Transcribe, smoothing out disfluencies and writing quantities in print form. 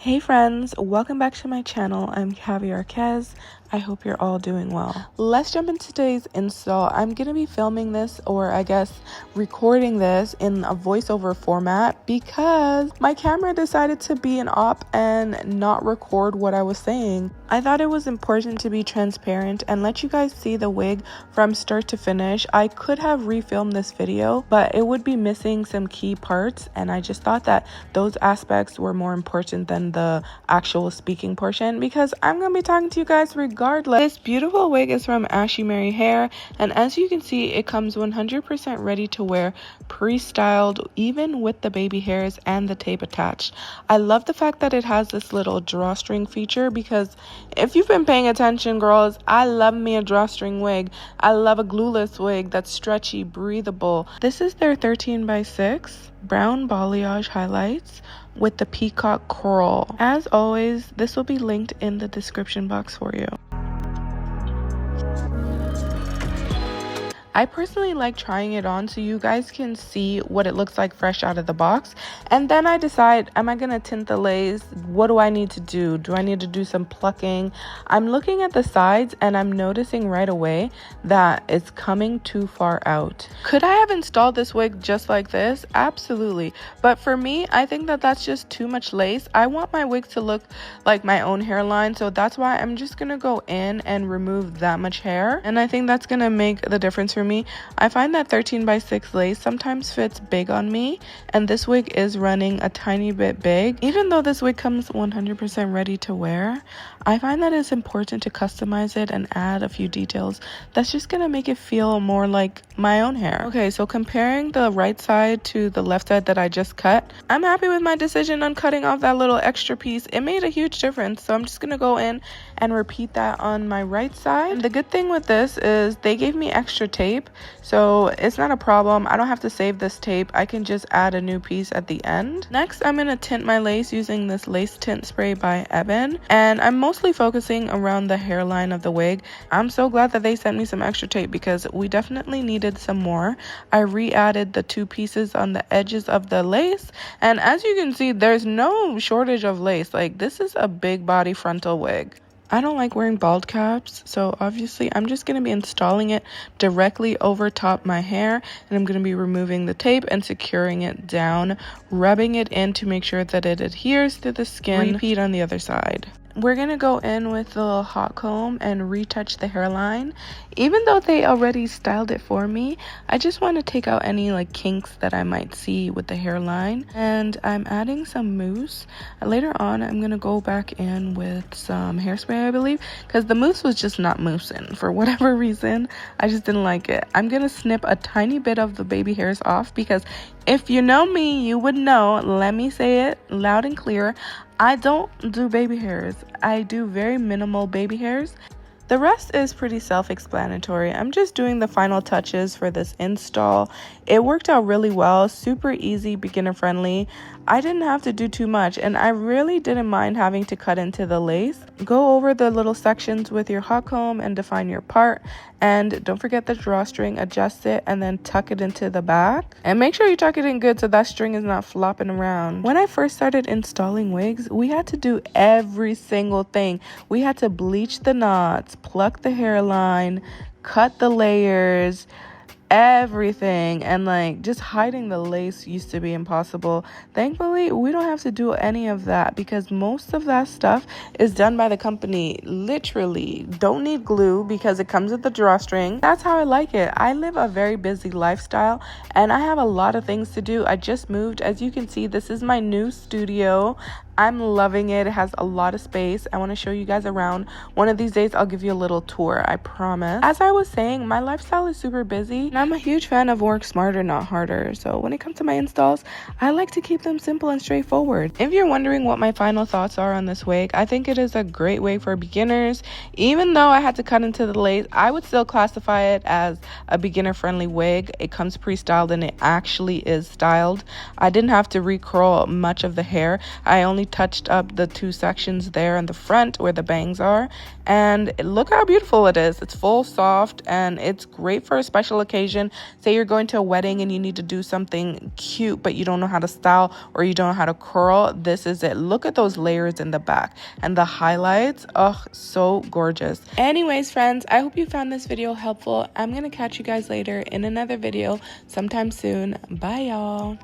Hey friends, welcome back to my channel. I'm Caviar Kez. I hope you're all doing well. Let's jump into today's install. I'm gonna be filming this, or I guess recording this in a voiceover format because my camera decided to be an op and not record what I was saying. I thought it was important to be transparent and let you guys see the wig from start to finish. I could have refilmed this video, but it would be missing some key parts, and I just thought that those aspects were more important than the actual speaking portion because I'm gonna be talking to you guys regardless. This beautiful wig is from Ashimary hair, and as you can see, it comes 100% ready to wear, pre-styled, even with the baby hairs and the tape attached. I love the fact that it has this little drawstring feature because if you've been paying attention, girls, I love me a drawstring wig. I love a glueless wig that's stretchy, breathable. This is their 13x6 brown balayage highlights with the peacock coral. As always, this will be linked in the description box for you. I personally like trying it on so you guys can see what it looks like fresh out of the box, and then I decide, am I gonna tint the lace? What do I need to do? Do I need to do some plucking? I'm looking at the sides and I'm noticing right away that it's coming too far out. Could I have installed this wig just like this? Absolutely, but for me, I think that that's just too much lace. I want my wig to look like my own hairline, so that's why I'm just gonna go in and remove that much hair, and I think that's gonna make the difference for me. I find that 13x6 lace sometimes fits big on me, and this wig is running a tiny bit big. Even though this wig comes 100% ready to wear, I find that it's important to customize it and add a few details that's just gonna make it feel more like my own hair. Okay, so comparing the right side to the left side that I just cut, I'm happy with my decision on cutting off that little extra piece. It made a huge difference, so I'm just gonna go in and repeat that on my right side. And the good thing with this is they gave me extra tape, so it's not a problem. I don't have to save this tape. I can just add a new piece at the end. Next, I'm gonna tint my lace using this lace tint spray by Ebon, and I'm mostly focusing around the hairline of the wig. I'm so glad that they sent me some extra tape because we definitely needed some more. I re-added the two pieces on the edges of the lace, and as you can see, there's no shortage of lace. Like, this is a big body frontal wig. I don't like wearing bald caps, so obviously I'm just going to be installing it directly over top my hair, and I'm going to be removing the tape and securing it down, rubbing it in to make sure that it adheres to the skin. Repeat on the other side. We're going to go in with the little hot comb and retouch the hairline. Even though they already styled it for me, I just want to take out any like kinks that I might see with the hairline. And I'm adding some mousse. Later on, I'm going to go back in with some hairspray, I believe, because the mousse was just not moussing. For whatever reason, I just didn't like it. I'm going to snip a tiny bit of the baby hairs off because if you know me, you would know. Let me say it loud and clear. I don't do baby hairs. I do very minimal baby hairs. The rest is pretty self-explanatory. I'm just doing the final touches for this install. It worked out really well, super easy, beginner friendly. I didn't have to do too much, and I really didn't mind having to cut into the lace. Go over the little sections with your hot comb and define your part, and don't forget the drawstring, adjust it, and then tuck it into the back. And make sure you tuck it in good so that string is not flopping around. When I first started installing wigs, we had to do every single thing. We had to bleach the knots, pluck the hairline, cut the layers, everything, and like just hiding the lace used to be impossible. Thankfully, we don't have to do any of that because most of that stuff is done by the company. Literally don't need glue because it comes with the drawstring. That's how I like it. I live a very busy lifestyle and I have a lot of things to do. I just moved. As you can see, this is my new studio. I'm loving it. It has a lot of space. I want to show you guys around. One of these days, I'll give you a little tour, I promise. As I was saying, my lifestyle is super busy, and I'm a huge fan of work smarter, not harder. So when it comes to my installs, I like to keep them simple and straightforward. If you're wondering what my final thoughts are on this wig, I think it is a great wig for beginners. Even though I had to cut into the lace, I would still classify it as a beginner-friendly wig. It comes pre-styled and it actually is styled. I didn't have to recurl much of the hair. I only touched up the two sections there in the front where the bangs are, and look how beautiful it is. It's full, soft, and it's great for a special occasion. Say you're going to a wedding and you need to do something cute but you don't know how to style or you don't know how to curl. This is it. Look at those layers in the back and the highlights. Oh, so gorgeous. Anyways, friends, I hope you found this video helpful. I'm gonna catch you guys later in another video sometime soon. Bye, y'all.